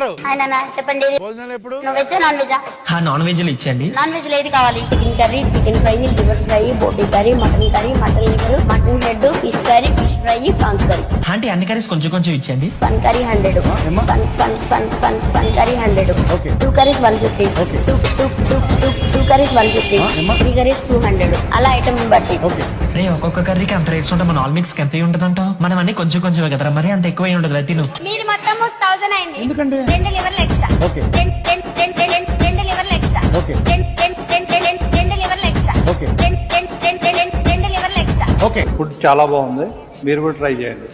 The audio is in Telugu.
గారు ఆయన చెప్పండి భోజనాలు ఎప్పుడు? నువ్వు veg non veg? Non veg ఇచ్చండి. నాన్ వెజ్ ఏది కావాలి? Chicken curry, chicken fry, liver fry, బోటీ curry, mutton liver, mutton head, fish curry, fish fry, prawns curry. Aunty అన్ని కర్రీస్ కొంచెం కొంచెం ఇచ్చండి. పన్ కర్రీ 100, పన్ కర్రీ 100, 2 కర్రీస్ 150, 2 కర్రీస్ 150, 3 కర్రీస్ 200. అలా ఐటమ్ బట్టి. రే ఒక్కొక్క కర్రీకి అంత రేట్స్ ఉంటే మన ఆల్ మిక్స్ ఎంత ఉంటదంటావు? మనం అన్ని కొంచెం కొంచెం కదరా, మరి అంత ఎక్కువ ఉండదు. తిను. మీరు మొత్తం 1000 అయింది. ఎందుకంటే 2 లివర్లు ఎక్స్ట్రా. 2 లివర్లు ఎక్స్ట్రా. 2 లివర్లు ఎక్స్ట్రా. 2 లివర్లు ఎక్స్ట్రా. ఓకే, ఫుడ్ చాలా బాగుంది, మీరు కూడా ట్రై చేయండి.